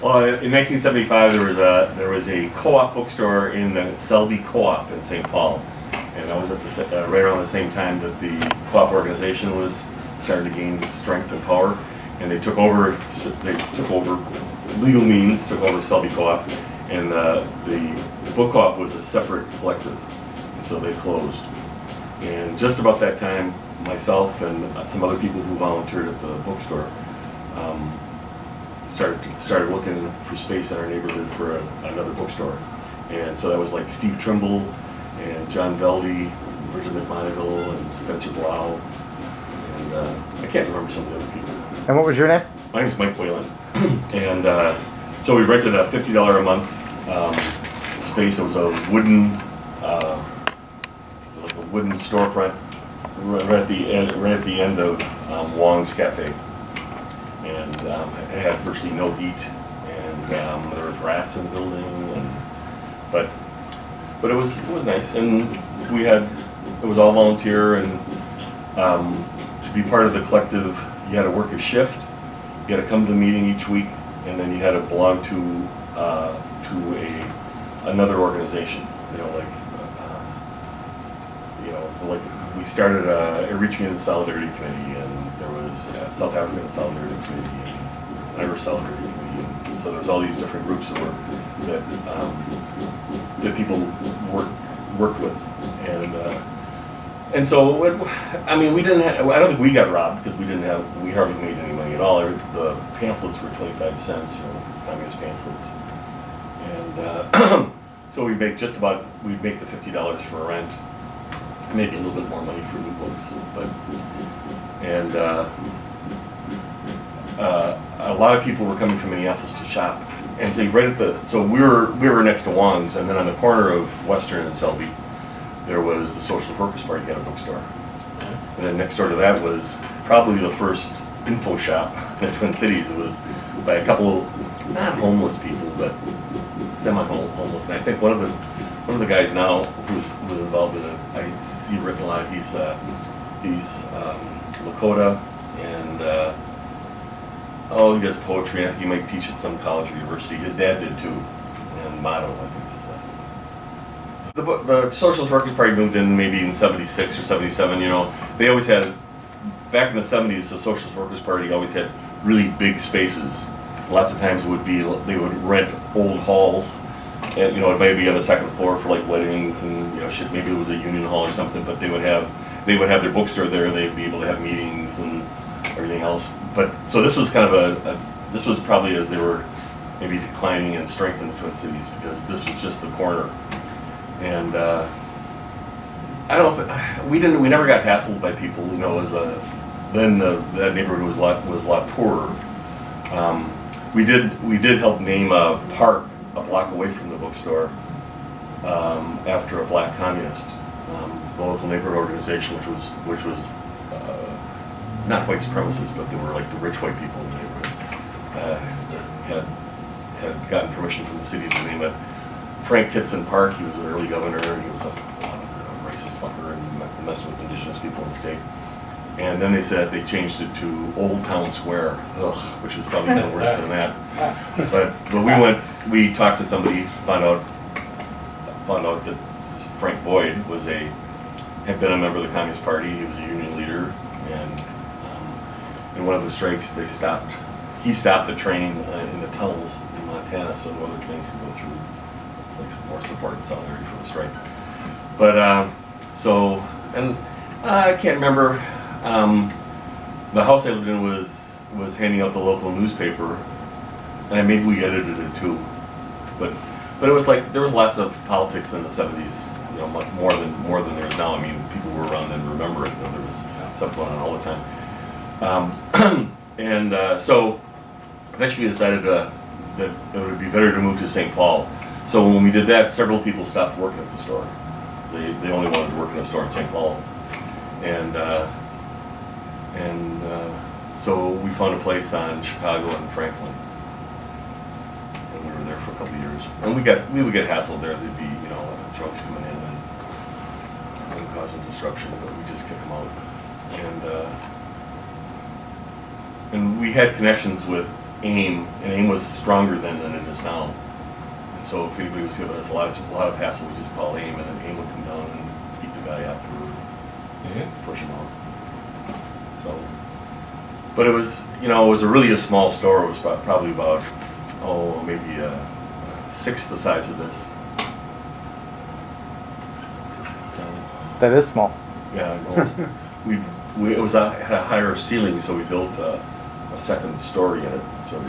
Well, in 1975, there was a co-op bookstore in the Selby Co-op in St. Paul, and I was at right around the same time that the co-op organization was starting to gain strength and power, and they took over. Legal means took over Selby Co-op, and the book co-op was a separate collective, and so they closed. And just about that time, myself and some other people who volunteered at the bookstore started looking for space in our neighborhood for another bookstore. And so that was like Steve Trimble and John Velde, Bridget McMonigal, and Spencer Blau, and I can't remember some of the other people. And what was your name? My name is Mike Whalen. And so we rented a $50 a month space. It was a wooden storefront right at the end of Wong's Cafe, and it had virtually no heat, and there was rats in the building, but it was nice, and it was all volunteer, and to be part of the collective, you had to work a shift, you had to come to the meeting each week, and then you had to belong to another organization, like we started a Reach Me in Solidarity Committee, and there was a South African Solidarity Committee, and Irish Solidarity Committee, and so there's all these different groups that people worked with, and so we didn't have, I don't think we got robbed because we hardly made any money at all. The pamphlets were 25 cents, communist pamphlets, and so we'd make the $50 for rent. Maybe a little bit more money for new books, and a lot of people were coming from Minneapolis to shop, and so we were next to Wong's, and then on the corner of Western and Selby, there was the Social Workers Party had a bookstore, and then next door to that was probably the first info shop in the Twin Cities. It was by a couple not homeless people, but semi-homeless, and I think one of the guys now who's involved in it, I see written a lot. He's Lakota, and he does poetry. I think he might teach at some college or university. His dad did too, and Motto, I think is his last name. The Socialist Workers Party moved in maybe in '76 or '77. They always had, back in the '70s, the Socialist Workers Party always had really big spaces. Lots of times they would rent old halls. And, it might be on the second floor for like weddings and maybe it was a union hall or something, but they would have their bookstore there. They'd be able to have meetings and everything else. But so this was kind of this was probably as they were maybe declining in strength in the Twin Cities, because this was just the corner. And I don't know if we never got hassled by people. Then that neighborhood was a lot poorer. We did help name a park a block away from the bookstore after a black communist. The local neighborhood organization, which was not white supremacists, but they were like the rich white people in the neighborhood, had gotten permission from the city to name it Frank Kitson Park. He was an early governor, and he was a racist fucker and messed with indigenous people in the state. And then they said they changed it to Old Town Square, which was probably even worse than that. But we talked to somebody, found out that Frank Boyd had been a member of the Communist Party. He was a union leader, and in one of the strikes, he stopped the train in the tunnels in Montana, so no other trains could go through. It's like some more support and solidarity for the strike. But I can't remember. The house I lived in was handing out the local newspaper, and maybe we edited it too. But it was like there was lots of politics in the '70s, much more than there is now. I mean, people who were around then remember it. There was stuff going on all the time. So eventually we decided that it would be better to move to St. Paul. So when we did that, several people stopped working at the store. They only wanted to work in a store in St. Paul, and so we found a place on Chicago and Franklin, and we were there for a couple of years. And we would get hassled there. There'd be drugs coming in and causing disruption, but we just kick them out. And we had connections with AIM, and AIM was stronger then than it is now. And so if anybody was giving us a lot of hassle, we just called AIM, and then AIM would come down and beat the guy up or push him out. So, but it was, it was really a small store. It was probably about, maybe a sixth the size of this. That is small. Yeah, it was had a higher ceiling, so we built a second story in it. So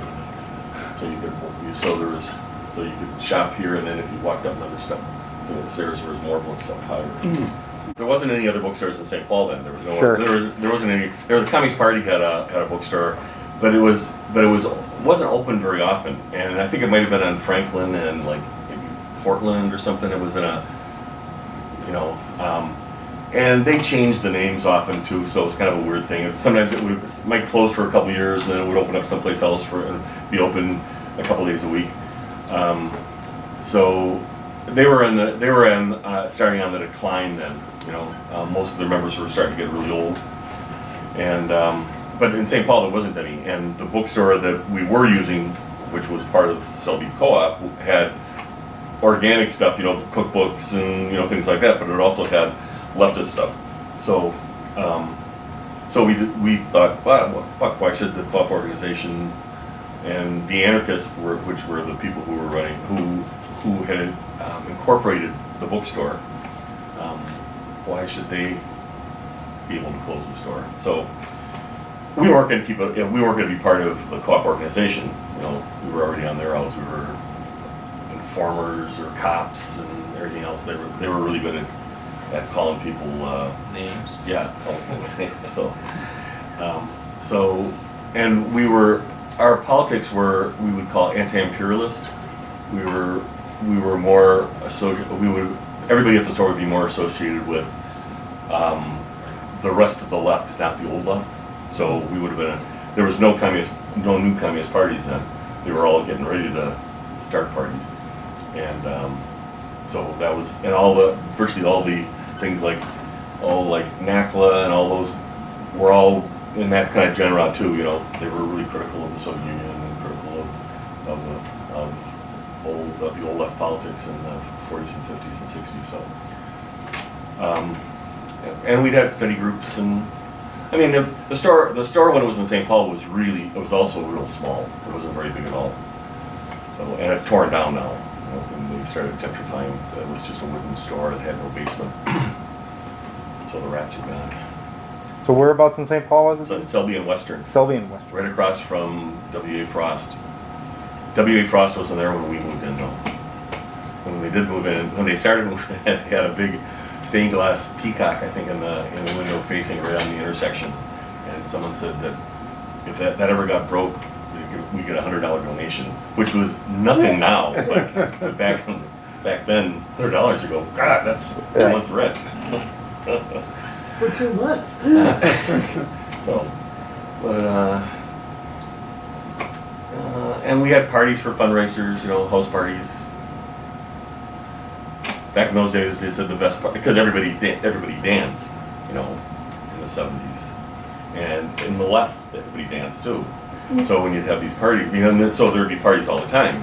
you could shop here, and then if you walked up another step, the stairs there was more books up higher. There wasn't any other bookstores in St. Paul then. There was no. Sure. There wasn't any. There was the Communist Party had a bookstore, but it wasn't open very often. And I think it might have been on Franklin and like maybe Portland or something. It was in a, and they changed the names often too, so it was kind of a weird thing. Sometimes it might close for a couple of years, and then it would open up someplace else and be open a couple days a week. So they were starting on the decline then. Most of their members were starting to get really old, and but in St. Paul there wasn't any. And the bookstore that we were using, which was part of Selby Co-op, had organic stuff, cookbooks and things like that. But it also had leftist stuff. So we thought, why should the co-op organization and the anarchists, which were the people who were running, who had incorporated the bookstore, why should they be able to close the store? So we weren't going to keep it. We weren't going to be part of the co-op organization. We were already on their routes. We were informers or cops and everything else. They were really good at calling people names. Yeah, names. So, and our politics were, we would call anti-imperialist. We were more associated. Everybody at the store would be more associated with the rest of the left, not the old left. So we would have been. There was no new communist parties then. They were all getting ready to start parties, and so that was, and virtually all the things like NACLA and all those were all in that kind of genre too. They were really critical of the Soviet Union and critical of the old left politics in the 40s and 50s and 60s. So, and we'd had study groups, and I mean the store when it was in St. Paul was also real small. It wasn't very big at all. So, and it's torn down now. When they started gentrifying, it was just a wooden store that had no basement. So the rats are gone. So whereabouts in St. Paul was it? So in Selby and Western. Selby and Western. Right across from W.A. Frost. W.A. Frost wasn't there when we moved in though. When they did move in, when they started moving in, they had a big stained glass peacock, I think, in the window facing right on the intersection. And someone said that if that ever got broke, we get a $100 donation, which was nothing now, but back then, $100 you go, God, that's 2 months rent. For 2 months. So, but and we had parties for fundraisers, house parties. Back in those days, they said the best part, because everybody danced, in the 70s, and in the left, everybody danced too. So when you'd have these parties, so there'd be parties all the time,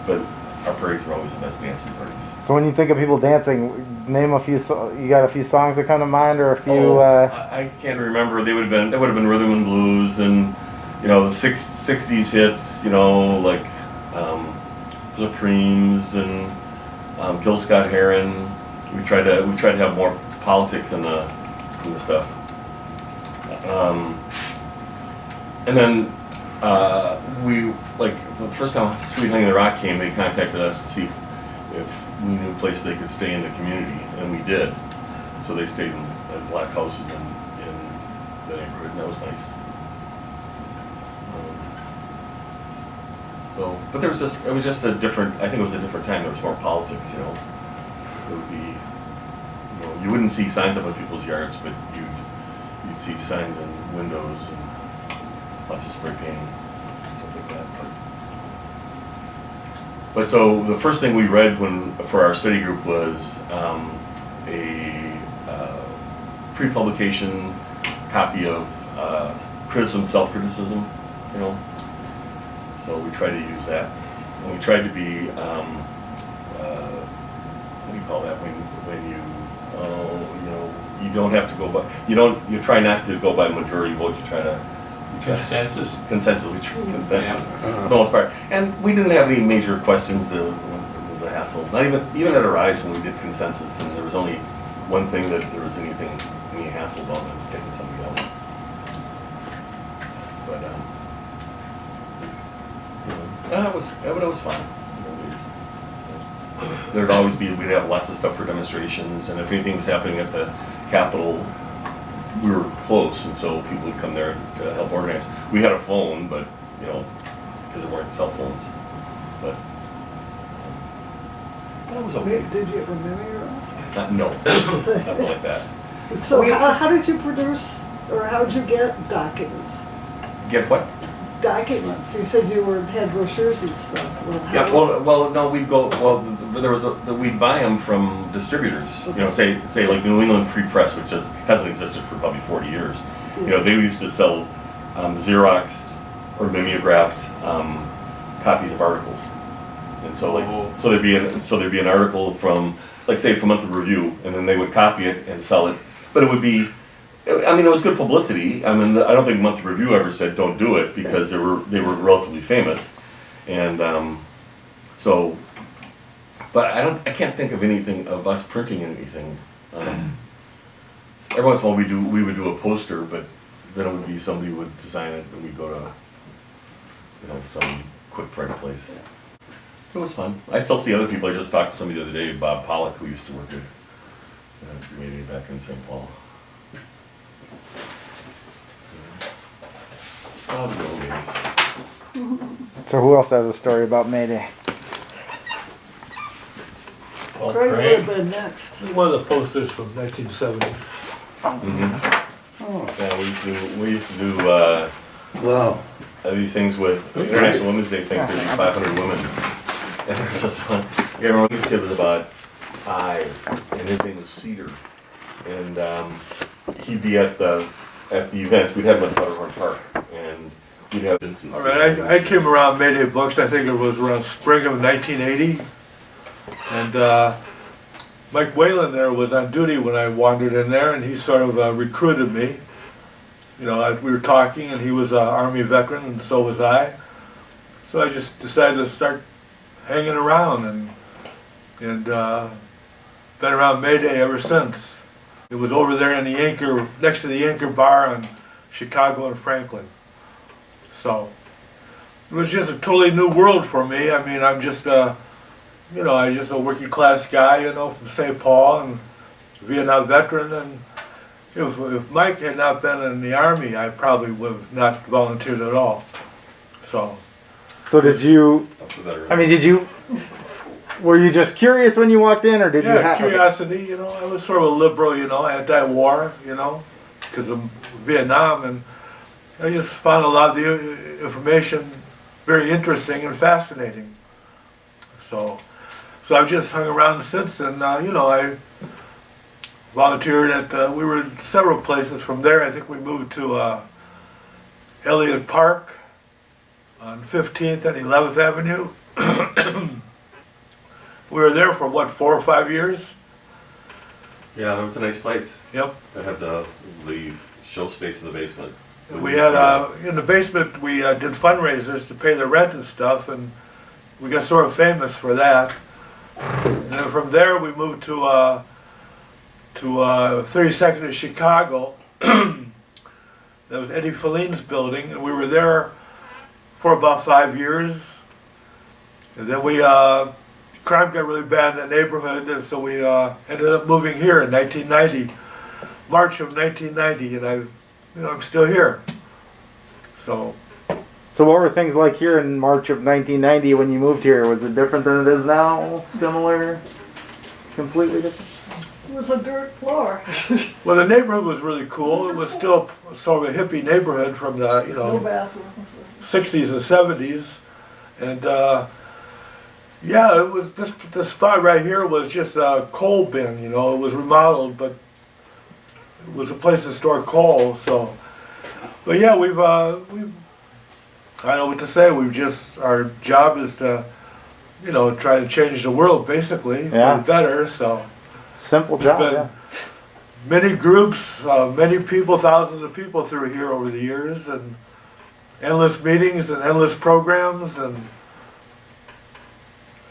but our parties were always the best dancing parties. So when you think of people dancing, name a few. You got a few songs that come to mind, or a few? I can't remember. They would have been rhythm and blues, and the 60s hits, like Supremes and Gil Scott Heron. We tried to have more politics in the stuff. And then the first time Sweet Honey in the Rock came, they contacted us to see if we knew a place they could stay in the community, and we did. So they stayed in black houses in the neighborhood, and that was nice. But it was just a different. I think it was a different time. There was more politics, It would be, you wouldn't see signs up on people's yards, but you'd see signs in windows and lots of spray painting, stuff like that. But so the first thing we read for our study group was a pre-publication copy of Self-Criticism you know. So we try to use that, and we tried to be, what do you call that when you, you know, you don't have to go by, you try not to go by majority vote. You try to Consensus. consensus. We try consensus for the most part, and we didn't have any major questions. It was a hassle. Not even at our eyes when we did consensus, and there was only one thing that there was any hassle about. It was taking somebody out. But it was fun. There'd always be, we'd have lots of stuff for demonstrations, and if anything was happening at the Capitol, we were close, and so people would come there to help organize. We had a phone, but, you know, because there weren't cell phones. But it was okay. Did you ever mimeograph? No, nothing like that. So how did you produce, or how did you get documents? Get what? Documents. You said you had brochures and stuff. Well, Yeah, well, no, we'd go. Well, we'd buy them from distributors. You know, say like New England Free Press, which hasn't existed for probably 40 years. You know, they used to sell Xeroxed or mimeographed copies of articles, and so there'd be an article from, like, say, from Monthly Review, and then they would copy it and sell it, but it would be. I mean, it was good publicity. I mean, I don't think Monthly Review ever said don't do it because they were relatively famous, and but I can't think of anything of us printing anything. Every once in a while we would do a poster, but then it would be somebody would design it and we'd go to, you know, some quick print place. It was fun. I still see other people. I just talked to somebody the other day, Bob Pollock, who used to work at maybe back in St. Paul. Oh, the old days. So who else has a story about May Day? Well, Craig would Craig. have been next. One of the posters from 1970. Mm-hmm. Yeah, we used to do Wow. these things with International Women's Day things. There'd be 500 women, and there was this one. I remember this kid was about 5, and his name was Cedar, and he'd be at the events. We'd have him at Butterhorn Park, and we'd have instances. All right, I came around Mayday Books, I think it was around spring of 1980. And Mike Whalen there was on duty when I wandered in there, and he sort of recruited me. You know, we were talking, and he was an Army veteran, and so was I. So I just decided to start hanging around, and been around Mayday ever since. It was over there in the Anchor, next to the Anchor Bar on Chicago and Franklin. So it was just a totally new world for me. I mean, I'm just you know, I'm just a working class guy, you know, from St. Paul, and Vietnam veteran. And if Mike had not been in the Army, I probably would have not volunteered at all. So did you? I mean, were you just curious when you walked in, or did you have curiosity? You know, I was sort of a liberal, you know, anti-war, you know, because of Vietnam, and I just found a lot of the information very interesting and fascinating. So I've just hung around since, and you know, I volunteered at. We were in several places from there. I think we moved to Elliott Park on 15th and 11th Avenue. We were there for what, 4 or 5 years? Yeah, that was a nice place. Yep. It had the show space in the basement. We had in the basement. We did fundraisers to pay the rent and stuff, and we got sort of famous for that. And then from there, we moved to 32nd in Chicago. That was Eddie Feline's building, and we were there for about 5 years. And then crime got really bad in the neighborhood, and so we ended up moving here in 1990, March of 1990, and I'm still here. So what were things like here in March of 1990 when you moved here? Was it different than it is now? Similar? Completely different? It was a dirt floor. well, the neighborhood was really cool. It was still sort of a hippie neighborhood from the No bathroom. 60s and 70s, and yeah, it was this spot right here was just a coal bin. You know, it was remodeled, but it was a place to store coal. So, but yeah, we've I don't know what to say. Our job is to, try to change the world basically Yeah. for the better. So Simple job, been yeah. many groups, many people, thousands of people through here over the years, and endless meetings and endless programs, and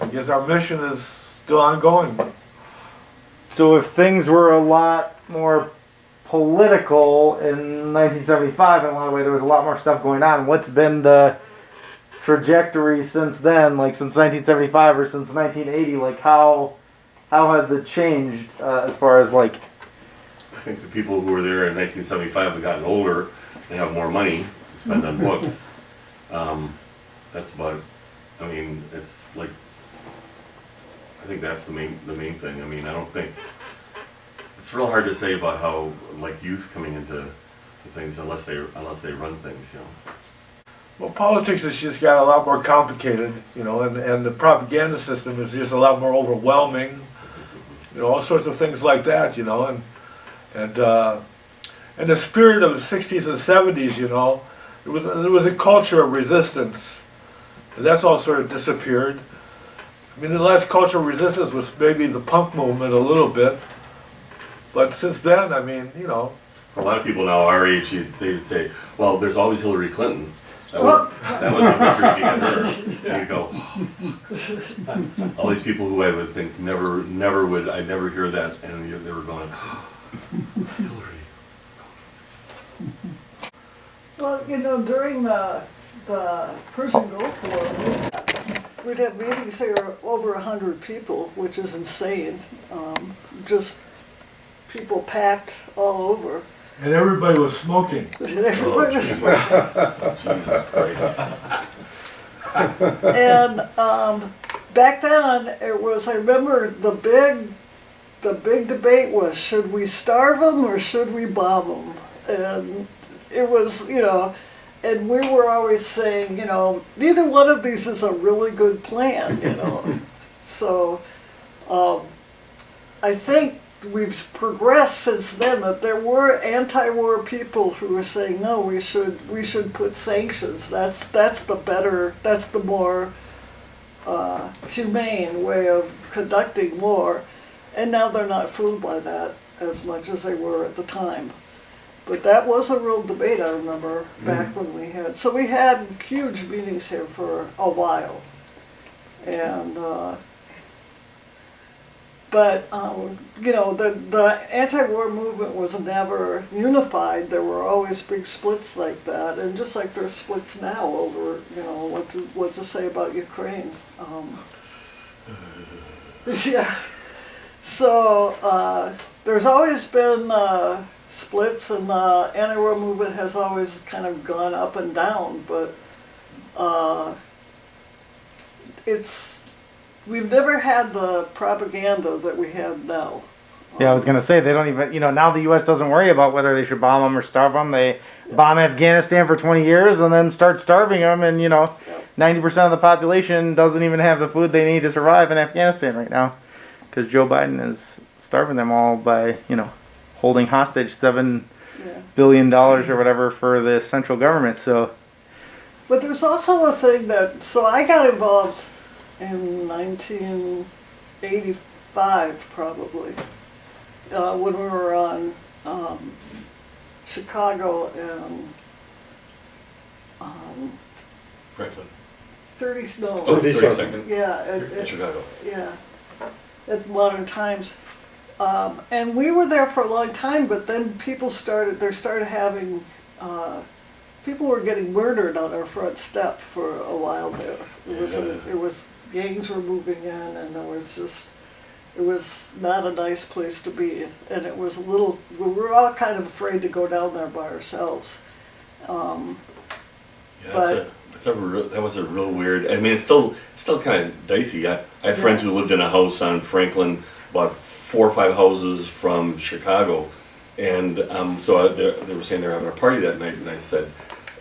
I guess our mission is still ongoing. So if things were a lot more political in 1975, in a lot of ways, there was a lot more stuff going on. What's been the trajectory since then, like since 1975 or since 1980? Like how has it changed as far as like? I think the people who were there in 1975 have gotten older. They have more money to spend on books. That's about it. I mean, it's like, I think that's the main thing. I mean, I don't think, it's real hard to say about how, like, youth coming into things unless they run things, Well, politics has just got a lot more complicated, and the propaganda system is just a lot more overwhelming, all sorts of things like that, and the spirit of the 60s and 70s, there was a culture of resistance, and that's all sort of disappeared. I mean, the last culture of resistance was maybe the punk movement a little bit, but since then, I mean, A lot of people now our age, they would say, well, there's always Hillary Clinton. That was a victory against her. And you go, all these people who I would think never would, I'd never hear that, and they were going, Hillary. Well, during the Persian Gulf War, we'd have meetings here of over 100 people, which is insane. Just people packed all over. and everybody was smoking. And everybody was Jesus Christ. And back then, I remember the big debate was, should we starve them or should we bomb them? And it was, and we were always saying, neither one of these is a really good plan, So I think we've progressed since then, that there were anti-war people who were saying, no, we should put sanctions. That's the more humane way of conducting war. And now they're not fooled by that as much as they were at the time. But that was a real debate, I remember, back when we had huge meetings here for a while. And the anti-war movement was never unified. There were always big splits like that, and just like there's splits now over, what to say about Ukraine. Yeah. So there's always been splits, and the anti-war movement has always kind of gone up and down, but we've never had the propaganda that we have now. Yeah, I was gonna say they don't even. Now the U.S. doesn't worry about whether they should bomb them or starve them. They bomb Afghanistan for 20 years and then start starving them, and 90% of the population doesn't even have the food they need to survive in Afghanistan right now, because Joe Biden is starving them all by holding hostage $7 billion or whatever for the central government. So, but there's also a thing so I got involved in 1985 probably, when we were on Chicago and Franklin. 32nd. Yeah, in Chicago. Yeah, at Modern Times. And we were there for a long time, but then people started having, people were getting murdered on our front step for a while there. It was gangs were moving in, and it was not a nice place to be. And it was we were all kind of afraid to go down there by ourselves. That was a real weird. I mean, it's still kind of dicey. I had friends who lived in a house on Franklin, about 4 or 5 houses from Chicago, and so they were saying they were having a party that night, and I said,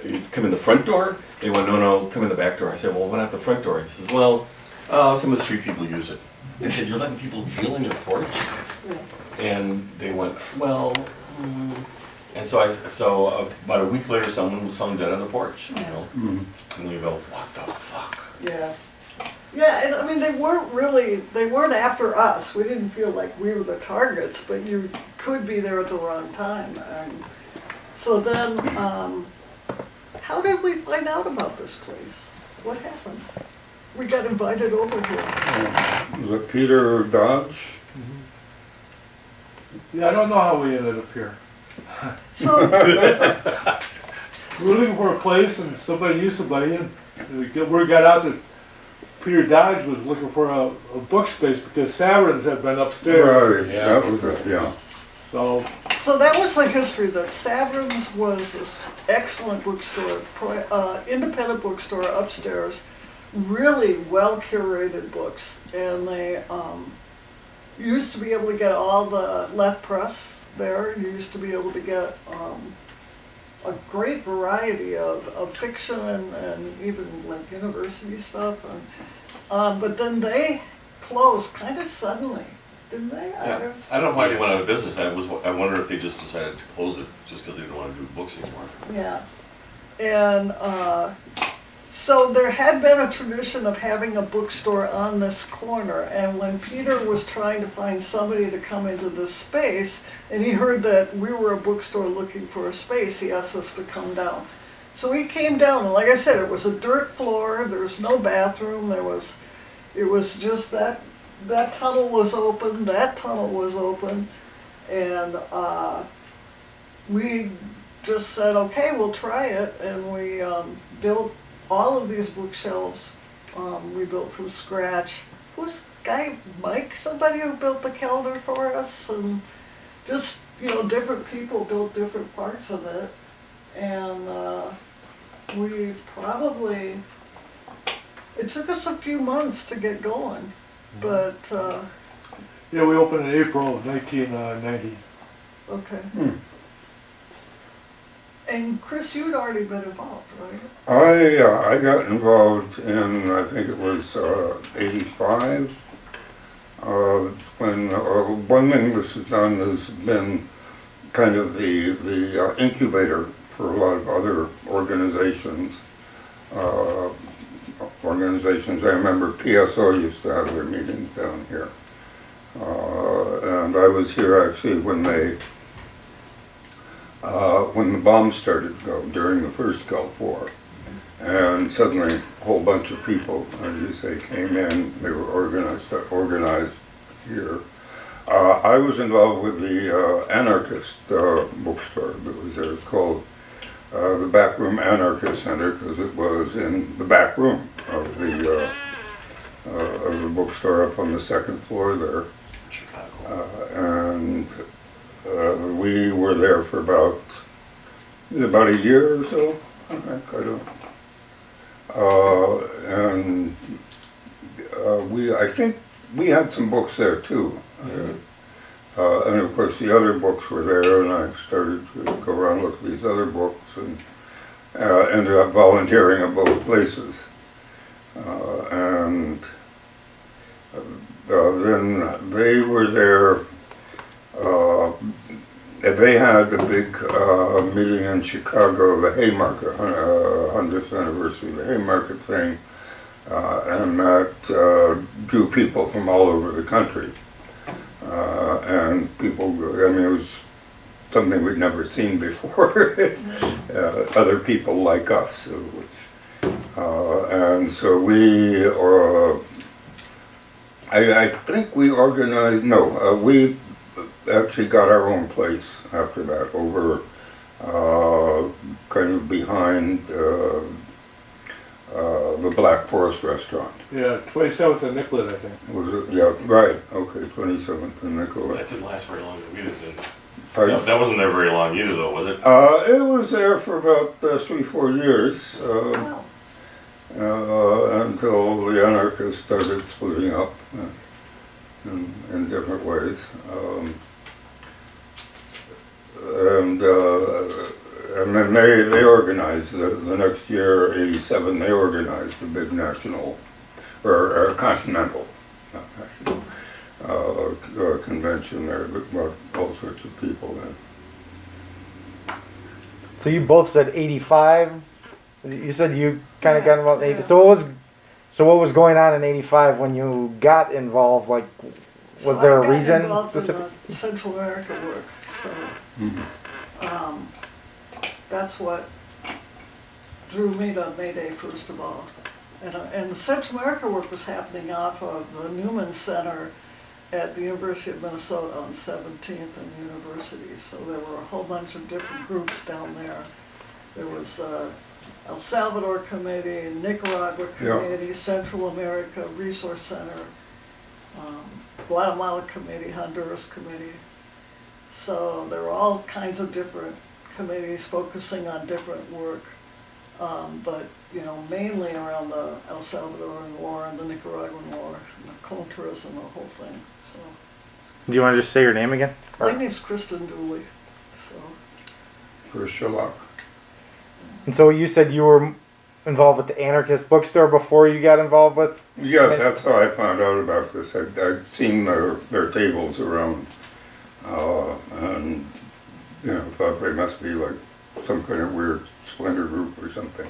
"You come in the front door?" They went, "No, come in the back door." I said, "Well, why not the front door?" He says, "Well, some of the street people use it." I said, "You're letting people feel on your porch?" And they went, "Well." And so about a week later, someone was found dead on the porch, you know? And then you go, what the fuck? Yeah. Yeah, and I mean, they weren't after us. We didn't feel like we were the targets, but you could be there at the wrong time. And so then, how did we find out about this place? What happened? We got invited over here. Was it Peter Dodge? Yeah, I don't know how we ended up here. So, We were looking for a place and somebody knew somebody and word got out that Peter Dodge was looking for a book space because Saverins had been upstairs. Right, Yeah. that was it, yeah. so that was the history, that Saverins was this excellent bookstore, independent bookstore upstairs, really well curated books, and they you used to be able to get all the left press there. You used to be able to get a great variety of fiction and even like university stuff. And but then they closed kind of suddenly, didn't they? Yeah. I don't know why they went out of business. I wonder if they just decided to close it just because they didn't want to do books anymore. Yeah, and so there had been a tradition of having a bookstore on this corner, and when Peter was trying to find somebody to come into this space, and he heard that we were a bookstore looking for a space, he asked us to come down. So we came down, and like I said, it was a dirt floor, there was no bathroom, it was just that tunnel was open, that tunnel was open, and we just said, okay, we'll try it, and we built all of these bookshelves. We built from scratch. Who's guy Mike? Somebody who built the calendar for us, and just different people built different parts of it, and we probably, it took us a few months to get going, but Yeah, we opened in April of 1990. okay. And Chris, you'd already been involved, right? I got involved in, I think it was 85, when one thing this has done has been kind of the incubator for a lot of other organizations. I remember PSO used to have their meetings down here. And I was here actually when the bombs started to go during the first Gulf War. And suddenly a whole bunch of people, as you say, came in, they were organized here. I was involved with the anarchist bookstore that was there. It was called the Backroom Anarchist Center because it was in the back room of the bookstore up on the second floor there. Chicago. And we were there for about a year or so, I think, I don't. And I think we had some books there too. And of course the other books were there, and I started to go around and look at these other books, and ended up volunteering at both places. And then they were there. They had the big meeting in Chicago, the Haymarket, 100th anniversary of the Haymarket thing, and that drew people from all over the country. And people, I mean, it was something we'd never seen before, other people like us. And so we, I think we organized, we actually got our own place after that, over kind of behind the Black Forest restaurant. Yeah, 27th and Nicollet, I think. Was it? Yeah, right, okay, 27th and Nicollet. That didn't last very long either, did it? Pardon? That wasn't there very long either though, was it? It was there for about 3-4 years, Wow. until the anarchists started splitting up in different ways. And then they organized, the next year, 87, they organized a big national, or continental, not national, convention there that brought all sorts of people in. So you both said 85. You said you kind of Yeah, got involved in 80. yeah. So what was going on in 85 when you got involved? Like, was there a reason I got involved specific? in the Central America work, so that's what drew me to May Day first of all. And the Central America work was happening off of the Newman Center at the University of Minnesota on 17th and University. So there were a whole bunch of different groups down there. There was El Salvador Committee, Nicaragua Committee, Central America Resource Center, Guatemala Committee, Honduras Committee. So there were all kinds of different committees focusing on different work. But, you know, mainly around the El Salvadoran War and the Nicaraguan War, and the Contras and the whole thing, so. Do you want to just say your name again? My name's Kristin Dooley, so. For Shillock. And so you said you were involved with the Anarchist Bookstore before you got involved with? Yes, that's how I found out about this. I'd seen their tables around, and, you know, thought they must be like some kind of weird splinter group or something.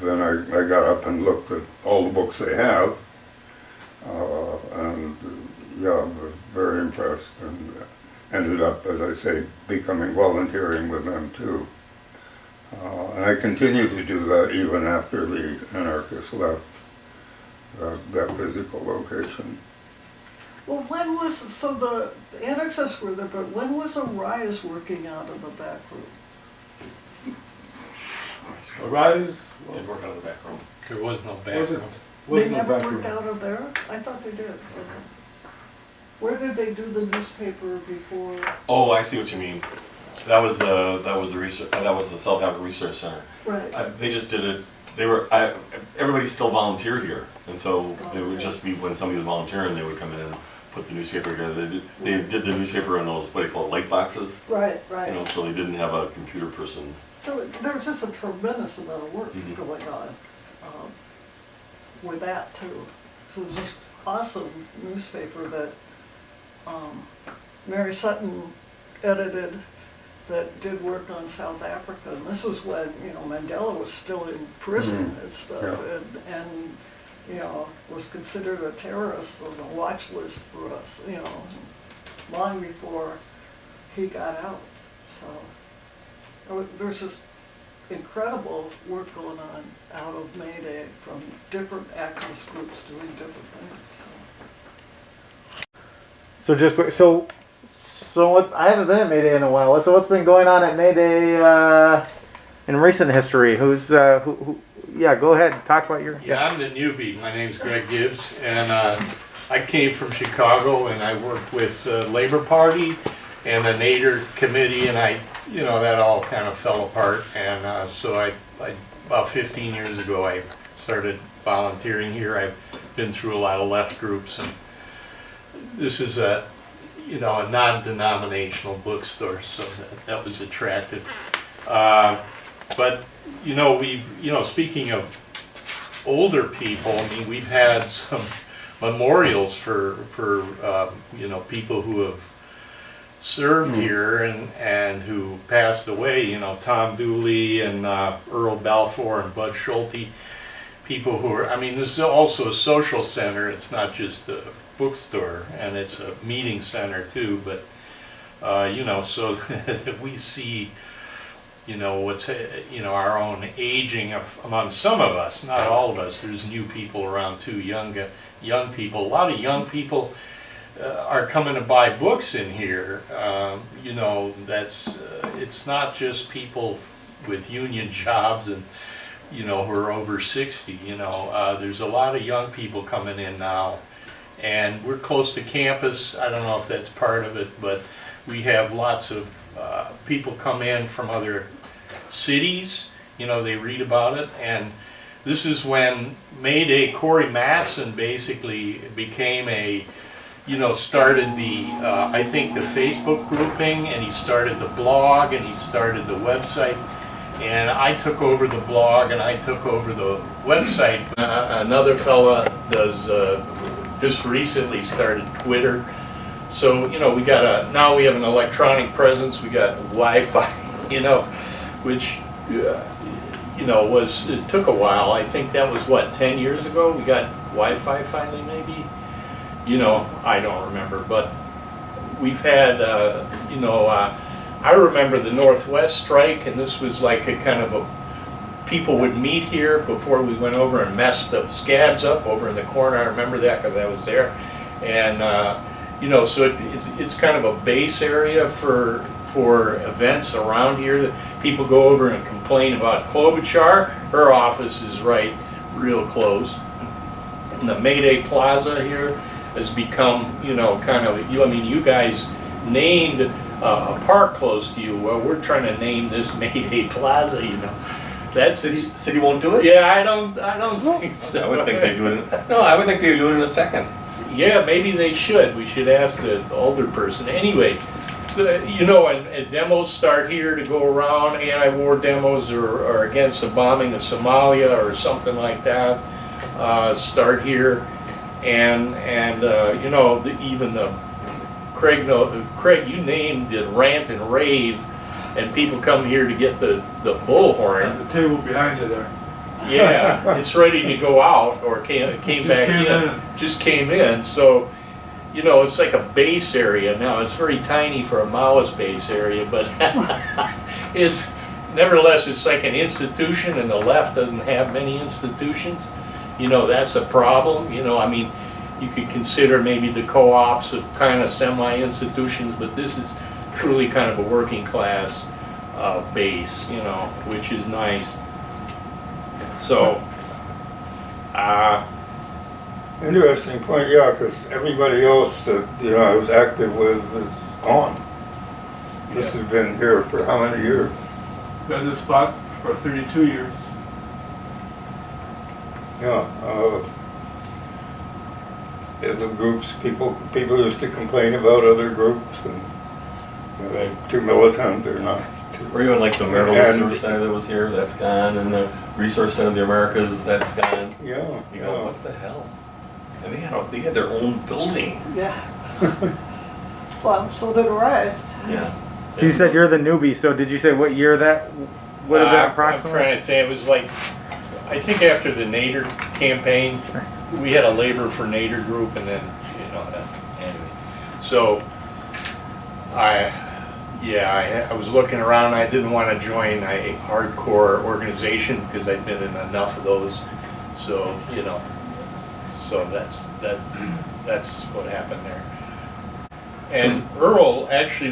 Then I got up and looked at all the books they have, and yeah, was very impressed, and ended up, as I say, volunteering with them too. And I continued to do that even after the anarchists left that physical location. Well, so the anarchists were there, but when was Arise working out of the back room? Arise? They'd work out of the back room. There was no background. They never worked out of there? I thought they did. Where did they do the newspaper before? Oh, I see what you mean. That was the research. That was the South Africa Research Center. Right. They just did it. Everybody still volunteered here, and so it would just be when somebody was volunteering, they would come in and put the newspaper together. They did the newspaper in those, what do you call it, light boxes. Right, You know, so they didn't have a computer person. So there was just a tremendous amount of work going on with that too. So it was just awesome newspaper that Mary Sutton edited that did work on South Africa. And this was when, you know, Mandela was still in prison and stuff, and you know, was considered a terrorist on the watch list for us, you know, long before he got out. So there's just incredible work going on out of May Day from different activist groups doing different things. So what? I haven't been at May Day in a while. So what's been going on at May Day in recent history? Who's who? Yeah, go ahead and talk about your. Yeah, I'm the newbie. My name's Greg Gibbs, and I came from Chicago, and I worked with the Labor Party and the Nader Committee, and that all kind of fell apart. And so I about 15 years ago, I started volunteering here. I've been through a lot of left groups, and this is a non-denominational bookstore, so that was attractive. But speaking of older people, I mean, we've had some memorials for people who have served here and who passed away. You know, Tom Dooley and Earl Balfour and Bud Schulte, people who are. I mean, this is also a social center. It's not just a bookstore, and it's a meeting center too. But so we see. What's our own aging among some of us, not all of us. There's new people around too, young people. A lot of young people are coming to buy books in here. It's not just people with union jobs and who are over 60. There's a lot of young people coming in now, and we're close to campus. I don't know if that's part of it, but we have lots of people come in from other cities. They read about it, and this is when May Day. Corey Matson basically became started the I think the Facebook grouping, and he started the blog, and he started the website, and I took over the blog and I took over the website. Another fella does just recently started Twitter. So we got now we have an electronic presence. We got Wi-Fi you know, which, you know, it took a while. I think that was what, 10 years ago? We got Wi-Fi finally, maybe? You know, I don't remember, but we've had, you know, I remember the Northwest strike, and this was like a kind of people would meet here before we went over and messed the scabs up over in the corner. I remember that because I was there. And, you know, so it's kind of a base area for events around here. That people go over and complain about Klobuchar. Her office is right real close. And the Mayday Plaza here has become, you know, kind of, I mean, you guys named a park close to you. Well, we're trying to name this Mayday Plaza, you know. That's City won't do it? Yeah, I don't think so. I would think they'd do it no, I would think they'd do it in a second. Yeah, maybe they should. We should ask the older person. Anyway, you know, and demos start here to go around, anti-war demos or against the bombing of Somalia or something like that, start here. And you know, even the Craig, you named the rant and rave, and people come here to get the bullhorn. The table behind you there. Yeah, it's ready to go out, or came back in. Just came in. So, you know, it's like a base area now. It's very tiny for a Maoist base area, but it's nevertheless it's like an institution, and the left doesn't have many institutions. You know, that's a problem. You know, I mean, you could consider maybe the co-ops of kind of semi-institutions, but this is truly kind of a working class base, you know, which is nice. So, Interesting point, yeah, because everybody else that, you know, I was active with is gone. This has been here for how many years? Been in this spot for 32 years. Yeah, the groups, people used to complain about other groups and you know, Right. too militant or not. Or even like the Marital And- Resource Center that was here, that's gone, and the Resource Center of the Americas, that's gone. Yeah, You go, yeah. what the hell? And they had their own building. Yeah. Well, so did Arise. Yeah. So you said you're the newbie. So did you say what year that would have been I'm approximately? trying to think. It was like, I think after the Nader campaign, we had a Labor for Nader group, and then, you know, anyway. So, I was looking around. I didn't want to join a hardcore organization because I'd been in enough of those. So, you know, so that's what happened there. And Earl, actually,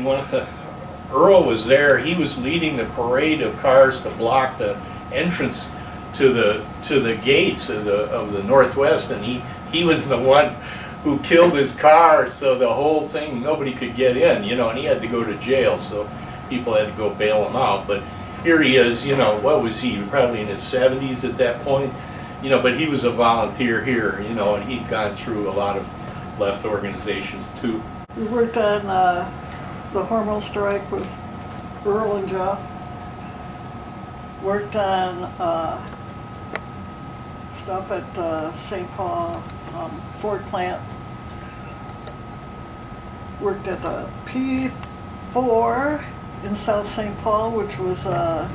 Earl was there. He was leading the parade of cars to block the entrance to the gates of the Northwest, and he was the one who killed his car, so the whole thing, nobody could get in, you know, and he had to go to jail, so people had to go bail him out. But here he is, you know, what was he, probably in his 70s at that point, you know, but he was a volunteer here, you know, and he'd gone through a lot of left organizations too. We worked on the hormone strike with Earl and Jeff. Worked on stuff at St. Paul Ford plant. Worked at the P4 in South St. Paul, which was a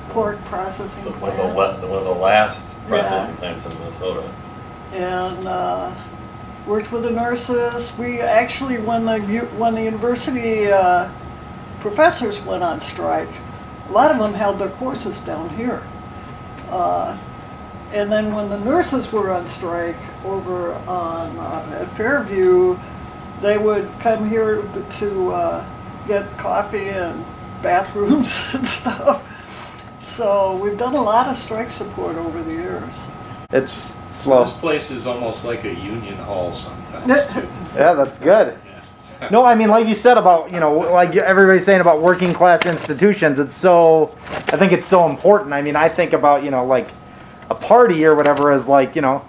pork processing One plant. of the last processing Yeah. plants in Minnesota. And worked with the nurses. We actually, when the university professors went on strike, a lot of them held their courses down here. And then when the nurses were on strike over on at Fairview, they would come here to get coffee and bathrooms and stuff. So we've done a lot of strike support over the years. It's slow. This place is almost like a union hall sometimes too. Yeah, that's good. Yeah. No, I mean, like you said about, you know, like everybody's saying about working class institutions, it's so, I think it's so important. I mean, I think about, you know, like a party or whatever as like, you know,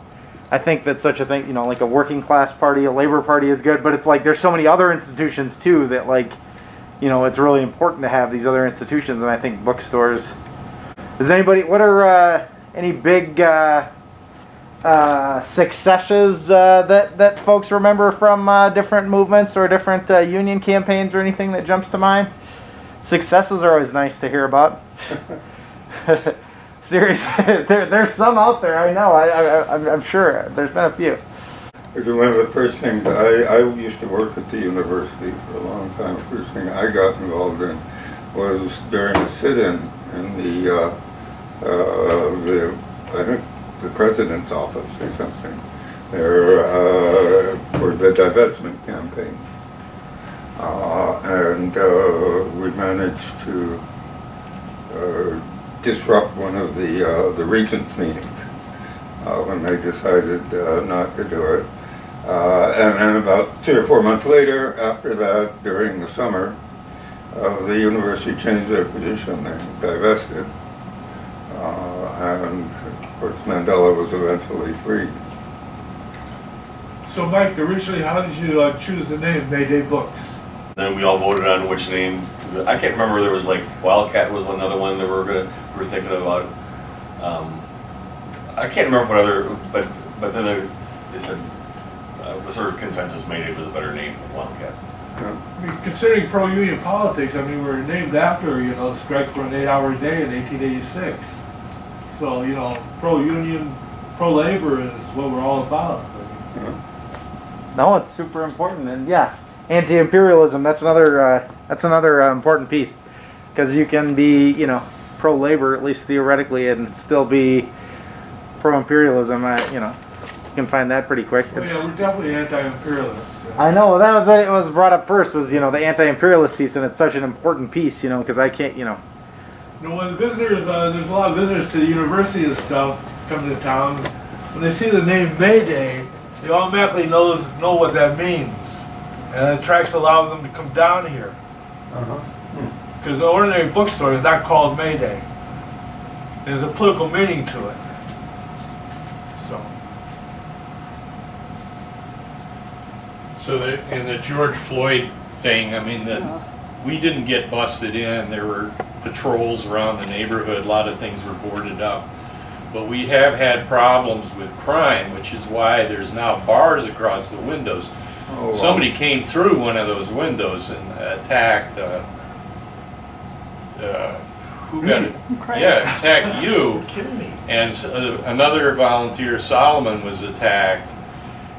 I think that such a thing, you know, like a working class party, a labor party is good, but it's like there's so many other institutions too that like, you know, it's really important to have these other institutions, and I think bookstores. Does anybody, what are any big successes that folks remember from different movements or different union campaigns or anything that jumps to mind? Successes are always nice to hear about. Seriously, there's some out there. I know. I'm sure there's been a few. Because one of the first things, I used to work at the university for a long time. The first thing I got involved in was during a sit-in in the I think the president's office or something, there for the divestment campaign, and we managed to disrupt one of the regents' meetings when they decided not to do it. And about 3 or 4 months later, after that, during the summer, the university changed their position. They divested, and of course Mandela was eventually freed. So Mike, originally, how did you choose the name Mayday Books? Then we all voted on which name. I can't remember. There was like Wildcat was another one that we were thinking about. I can't remember what other, but then they said the sort of consensus Mayday was a better name than Wildcat. I mean, considering pro-union politics, I mean, we're named after, the strike for an 8-hour day in 1886. So, pro-union, pro-labor is what we're all about. No, it's super important, and yeah, anti-imperialism. That's another important piece, because you can be, pro-labor at least theoretically, and still be pro-imperialism. You can find that pretty quick. Well, yeah, we're definitely anti-imperialists. I know, that was what it was brought up first, was, the anti-imperialist piece, and it's such an important piece, because I can't, When visitors, there's a lot of visitors to the university and stuff come to town. When they see the name Mayday, they automatically know what that means, and it attracts a lot of them to come down here. Because the ordinary bookstore is not called Mayday. There's a political meaning to it. So the George Floyd thing, I mean, we didn't get busted in. There were patrols around the neighborhood. A lot of things were boarded up. But we have had problems with crime, which is why there's now bars across the windows. Oh, wow. Somebody came through one of those windows and attacked, who got it? Yeah, attacked you. You're kidding me. And another volunteer, Solomon, was attacked.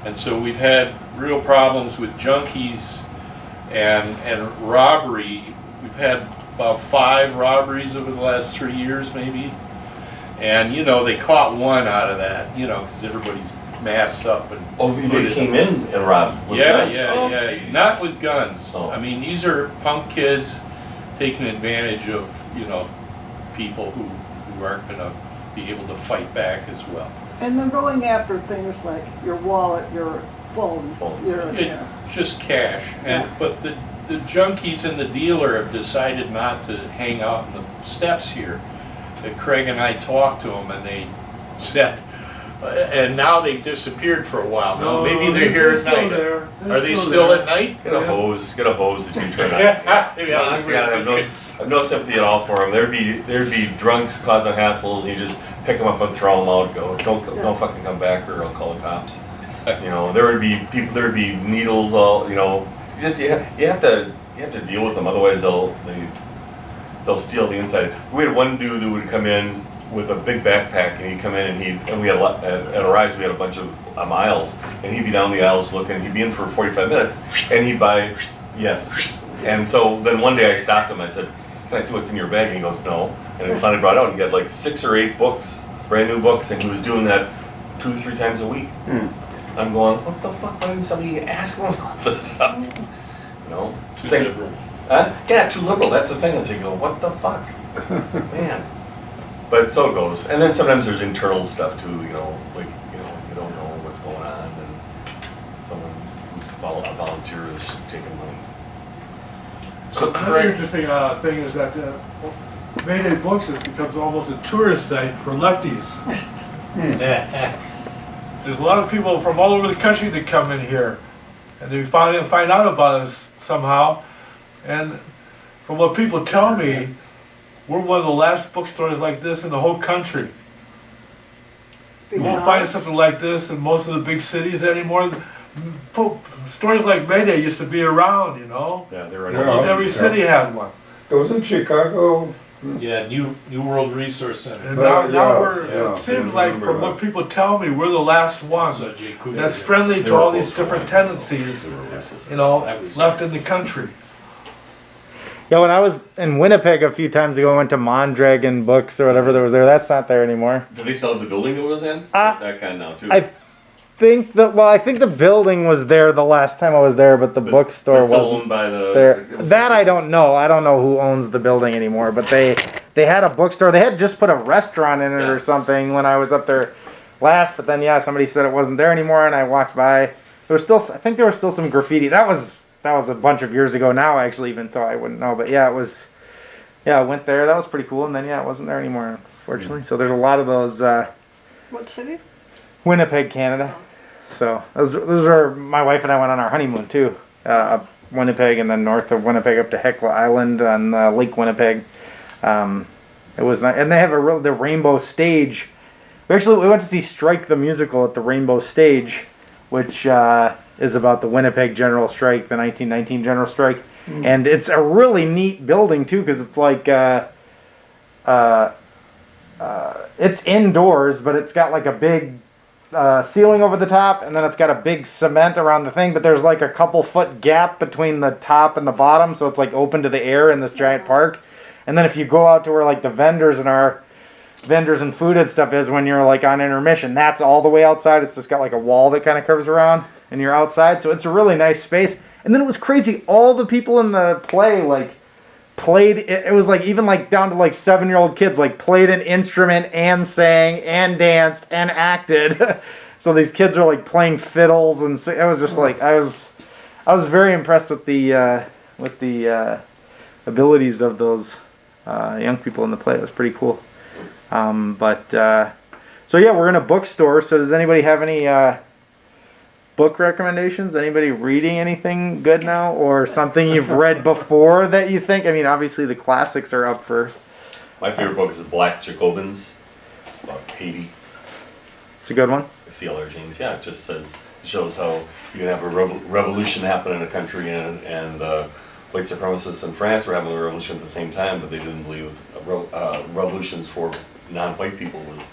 And so we've had real problems with junkies and robbery. We've had about 5 robberies over the last 3 years, maybe. And they caught one out of that, because everybody's masked up and. Oh, they came in and robbed with Yeah, guns? yeah, Oh, yeah. geez. Not with guns. Oh. I mean, these are punk kids taking advantage of, people who aren't going to be able to fight back as well. And they're going after things like your wallet, your phone, Phones, Just cash. But the junkies and the dealer have decided not to hang out in the steps here. Craig and I talked to them, and they said, and now they've disappeared for a while. Now maybe they're here at night. Are they still at night? Get a hose that you can turn on. Honestly, I have no sympathy at all for them. There'd be drunks causing hassles, and you just pick them up and throw them out. Go, don't fucking come back, or I'll call the cops. There would be people. There would be needles all. You have to deal with them. Otherwise, they'll steal the inside. We had one dude that would come in with a big backpack, and he'd come in and we had at Arise we had a bunch of aisles, and he'd be down the aisles looking. He'd be in for 45 minutes, and he'd buy And so then one day I stopped him. I said, "Can I see what's in your bag?" And he goes, "No." And he finally brought out. And he had like 6 or 8 books, brand new books, and he was doing that 2 or 3 times a week. I'm going, what the fuck? Why didn't somebody ask him about this stuff? Too liberal. Yeah, too liberal. That's the thing. Is you go, what the fuck, man. But so it goes. And then sometimes there's internal stuff too. You don't know what's going on, and someone who's a volunteer is taking money. So another interesting thing is that Mayday Books becomes almost a tourist site for lefties. There's a lot of people from all over the country that come in here, and they find out about us somehow. And from what people tell me, we're one of the last bookstores like this in the whole country. You won't find something like this in most of the big cities anymore. Stores like Mayday used to be around, Yeah, they're Yeah. Almost every city had one. Doesn't Chicago? Yeah, New World Resource Center. And now, yeah, we're, yeah, it seems I like remember from that. what people tell me, we're the last one So Jay Cooper that's did. friendly They to were all these close to different one. tendencies, They were racist. you know, That was- left in the country. Yeah, when I was in Winnipeg a few times ago, I went to Mondragon Books or whatever that was there. That's not there anymore. Do they still have the building that was in? Uh, It's that kind now too. I think the building was there the last time I was there, but the bookstore It's still wasn't owned by the. there. it was- That I don't know. I don't know who owns the building anymore, but they had a bookstore. They had just put a restaurant in it Yeah. or something when I was up there last, but then yeah, somebody said it wasn't there anymore and I walked by. There was still, I think there was still some graffiti. That was a bunch of years ago now actually, even so I wouldn't know, but yeah, it was, yeah, I went there. That was pretty cool, and then yeah, it wasn't there anymore unfortunately. So there's a lot of those What city? Winnipeg, Canada. So those are, my wife and I went on our honeymoon too. Up Winnipeg and then north of Winnipeg up to Hecla Island on Lake Winnipeg. It was nice, and they have the Rainbow Stage. We went to see Strike the musical at the Rainbow Stage, which is about the Winnipeg General Strike, the 1919 General Strike, and it's a really neat building too because it's like it's indoors, but it's got like a big ceiling over the top, and then it's got a big cement around the thing, but there's like a couple foot gap between the top and the bottom, so it's like open to the air in this giant park. And then if you go out to where like the vendors and food and stuff is when you're like on intermission, that's all the way outside. It's just got like a wall that kind of curves around and you're outside, so it's a really nice space. And then it was crazy, all the people in the play like played, it was like even like down to like 7-year-old kids like played an instrument and sang and danced and acted. So these kids are like playing fiddles, and so it was just like I was very impressed with the abilities of those young people in the play. It was pretty cool. So yeah, we're in a bookstore. So does anybody have any book recommendations? Anybody reading anything good now, or something you've read before that you think? I mean, obviously the classics are up for. My favorite book is The Black Jacobins. It's about Haiti. It's a good one. C.L.R. James. Yeah, it just shows how you can have a revolution happen in a country, and white supremacists in France were having a revolution at the same time, but they didn't believe revolutions for non-white people was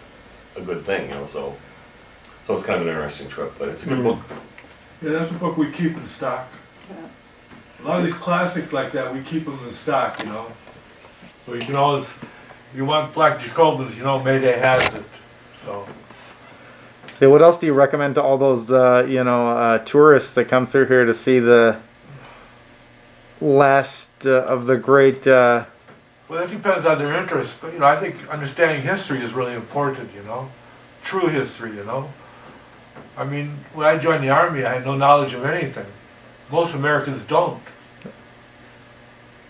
a good thing, you know. So it's kind of an interesting trip, but it's a good book. Yeah, that's a book we keep in stock. Yeah. A lot of these classics like that, we keep them in stock, you know. So you can always, if you want Black Jacobins, you know, Mayday has it. So, So what else do you recommend to all those tourists that come through here to see the last of the great? well, that depends on their interest. But, you know, I think understanding history is really important, you know. True history, you know. I mean, when I joined the Army, I had no knowledge of anything. Most Americans don't.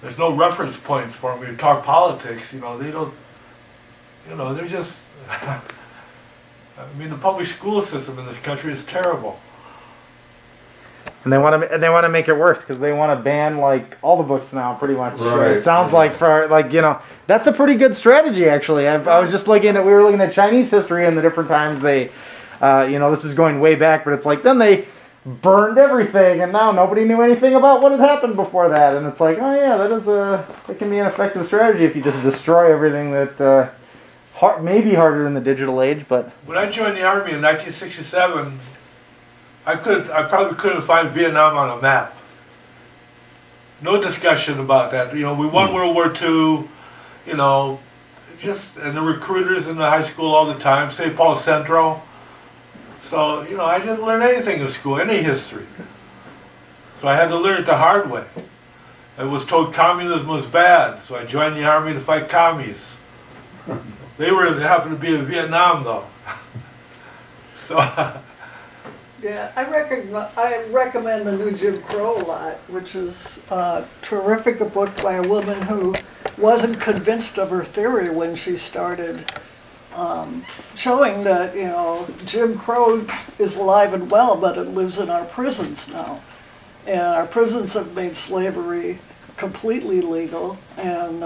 There's no reference points for them. When you talk politics, you know, they don't, you know, they're just, I mean, the public school system in this country is terrible. And they want to make it worse because they want to ban like all the books now, pretty much. Right. It sounds like that's a pretty good strategy actually. I was just we were looking at Chinese history and the different times they, this is going way back, but it's like then they burned everything and now nobody knew anything about what had happened before that, and it's like, oh yeah, that can be an effective strategy if you just destroy everything that may be harder in the digital age, but. When I joined the Army in 1967, I probably couldn't find Vietnam on a map. No discussion about that. You know, we won World War II, you know, and the recruiters in the high school all the time, St. Paul Central. So, you know, I didn't learn anything in school, any history. So I had to learn it the hard way. I was told communism was bad, so I joined the Army to fight commies. They happened to be in Vietnam, though. So, Yeah, I recommend the new Jim Crow a lot, which is a terrific book by a woman who wasn't convinced of her theory when she started showing that, you know, Jim Crow is alive and well, but it lives in our prisons now. And our prisons have made slavery completely legal, and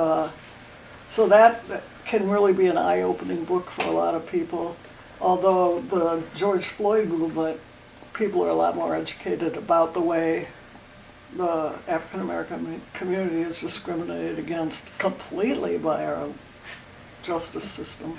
so that can really be an eye-opening book for a lot of people. Although the George Floyd movement, people are a lot more educated about the way the African American community is discriminated against completely by our justice system.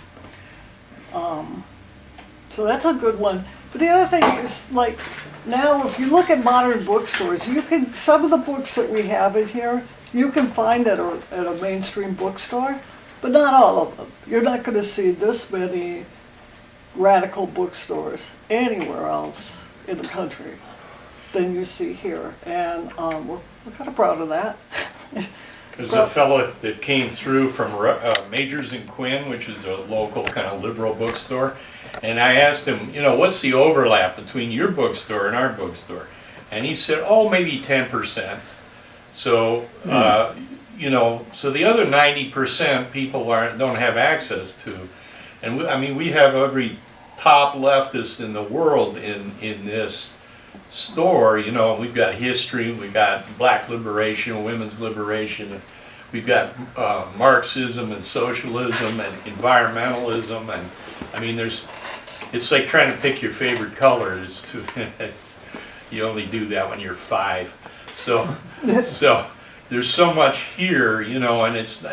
So that's a good one. But the other thing is, like, now if you look at modern bookstores, you can, some of the books that we have in here, you can find at a mainstream bookstore, but not all of them. You're not going to see this many radical bookstores anywhere else in the country than you see here. And we're kind of proud of that. There's a fellow that came through from Majors and Quinn, which is a local kind of liberal bookstore, and I asked him, you know, what's the overlap between your bookstore and our bookstore? And he said, oh, maybe 10%. So, you know, so the other 90% people don't have access to. And I mean, we have every top leftist in the world in this store. You know, we've got history, we've got black liberation, women's liberation, we've got Marxism and socialism and environmentalism, and I mean, it's like trying to pick your favorite color. You only do that when you're 5. So there's so much here, you know, and it's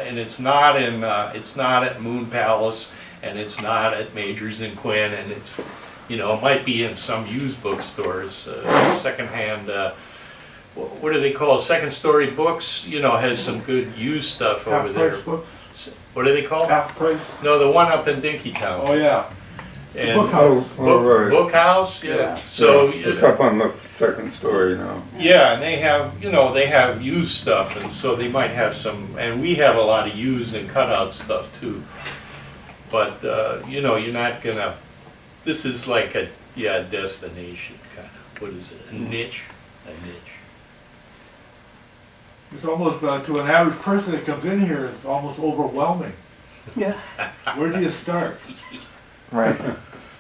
not at Moon Palace, and it's not at Majors and Quinn, and it's, you know, it might be in some used bookstores, secondhand, what do they call it? Second Story Books, you know, has some good used stuff over there. Half-price books? What do they call it? Half price? No, the one up in Dinkytown. Oh, yeah. And Bookhouse. Bookhouse, yeah. Yeah. So It's up on the second story now. yeah, and they have, you know, they have used stuff, and so they might have some, and we have a lot of used and cutout stuff too. But you know, you're not gonna. This is like a destination kind of. What is it? A niche. A niche. It's almost, to an average person that comes in here, it's almost overwhelming. Yeah. Where do you start? Right.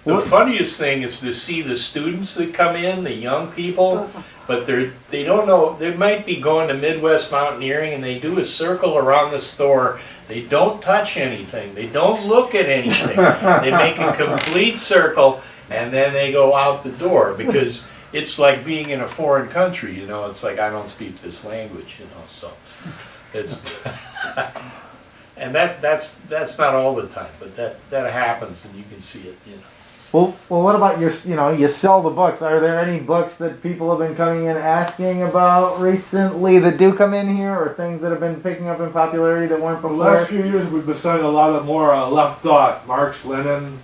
The funniest thing is to see the students that come in, the young people, but they don't know. They might be going to Midwest Mountaineering, and they do a circle around the store. They don't touch anything. They don't look at anything. They make a complete circle, and then they go out the door, because it's like being in a foreign country. You know, it's like, I don't speak this language. You know, so it's. And that's not all the time, but that happens, and you can see it, you know. Well, what about your, you know, you sell the books. Are there any books that people have been coming in asking about recently that do come in here, or things that have been picking up in popularity that weren't The before? last few years, we've been selling a lot of more left thought. Marx, Lenin,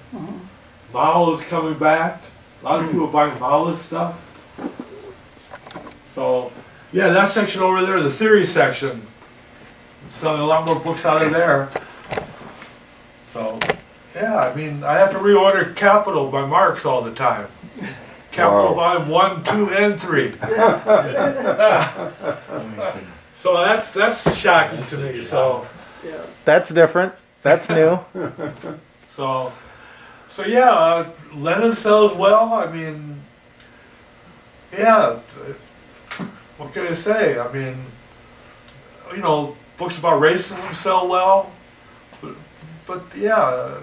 Mao is coming back. A lot of people buying Maoist stuff. So, yeah, that section over there, the theory section, selling a lot more books out of there. So, yeah, I mean, I have to reorder Capital by Marx all the time. Capital Volume 1, 2, and 3. So that's shocking to me. So, Yeah. That's different. That's new. so yeah, Lenin sells well. I mean, yeah. What can I say? I mean, you know, books about racism sell well. But yeah,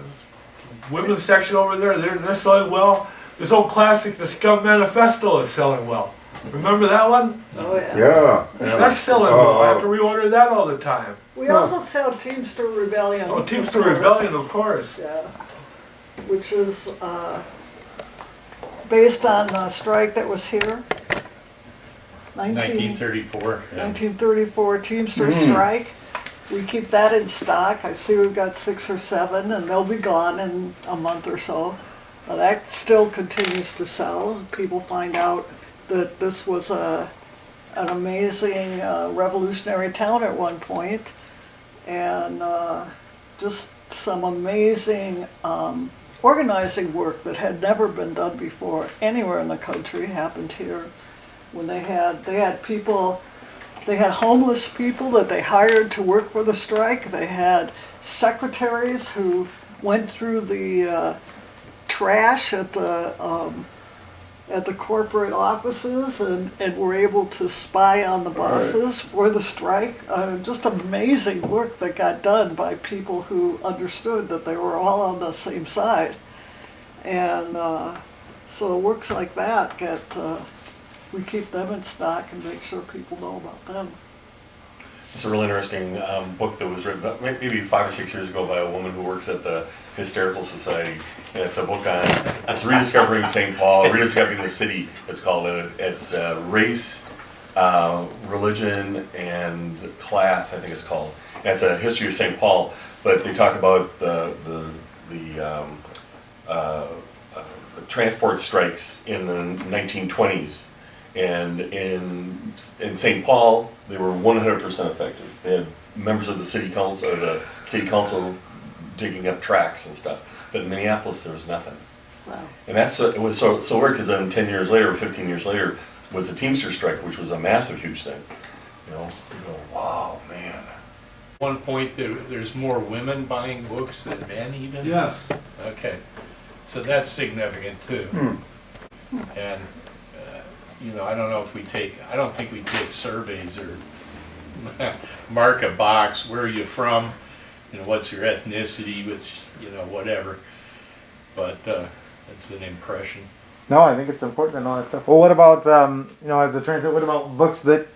women's section over there, they're selling well. This old classic, the Scum Manifesto, is selling well. Remember that one? Oh, yeah. Yeah. That's selling well. I have to reorder that all the time. We also sell Teamster Rebellion. Oh, Teamster Rebellion, of course. Yeah. Which is based on a strike that was here. 1934. Yeah. 1934 Teamsters Strike. We keep that in stock. I see we've got 6 or 7, and they'll be gone in a month or so. That still continues to sell. People find out that this was an amazing revolutionary town at one point, and just some amazing organizing work that had never been done before anywhere in the country happened here. When they had people. They had homeless people that they hired to work for the strike. They had secretaries who went through the trash at the corporate offices and were able to spy on the bosses for the strike. Just amazing work that got done by people who understood that they were all on the same side. And so works like that get we keep them in stock and make sure people know about them. It's a really interesting book that was written about maybe 5 or 6 years ago by a woman who works at the Hysterical Society. And it's a book on it's rediscovering St. Paul, rediscovering the city. It's called. It's race, religion, and class. I think it's called. And it's a history of St. Paul. But they talk about the transport strikes in the 1920s. And in St. Paul, they were 100% effective. They had members of the city council digging up tracks and stuff. But in Minneapolis, there was nothing. Wow. And it was so weird because then 10 years later, or 15 years later, was the Teamsters Strike, which was a massive, huge thing. You know, you go, wow, man. One point, there's more women buying books than men even? Yes. Okay, so that's significant too. And, you know, I don't know if I don't think we take surveys or mark a box, where are you from, you know, what's your ethnicity, which, you know, whatever. But it's an impression. No, I think it's important to know that stuff. Well, what about, you know, as a transit, what about books that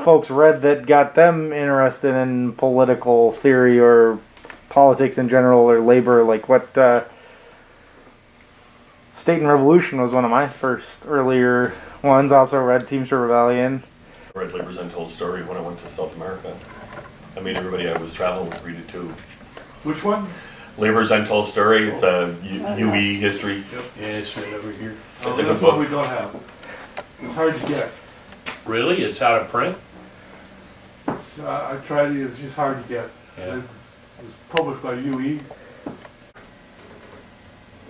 folks read that got them interested in political theory or politics in general or labor? Like what, State and Revolution was one of my first earlier ones. Also read Teamster Rebellion. I read Labor's Untold Story when I went to South America. I made everybody I was traveling with read it too. Which one? Labor's Untold Story. It's a UE history. Yeah, it's right over here. It's a good That's one book. we don't have. It's hard to get. Really? It's out of print? I tried it, it's just hard to get. Yeah. It was published by UE.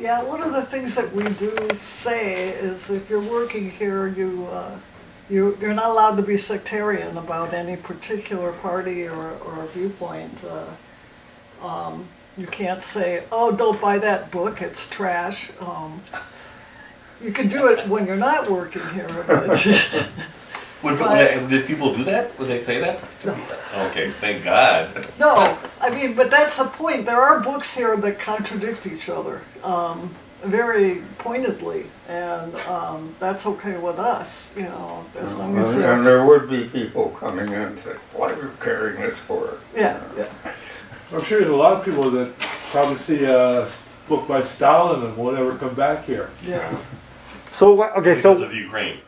Yeah, one of the things that we do say is if you're working here, you're not allowed to be sectarian about any particular party or viewpoint. You can't say, oh, don't buy that book, it's trash. You can do it when you're not working here, but Did people do that? Would they say that? Okay, thank God. no, I mean, but that's the point. There are books here that contradict each other very pointedly, and that's okay with us, you know, as long as And there would be people coming in and say, what are you carrying this for? yeah. I'm sure there's a lot of people that probably see a book by Stalin and won't ever come back here. Yeah. So what? Okay, Because so of Ukraine.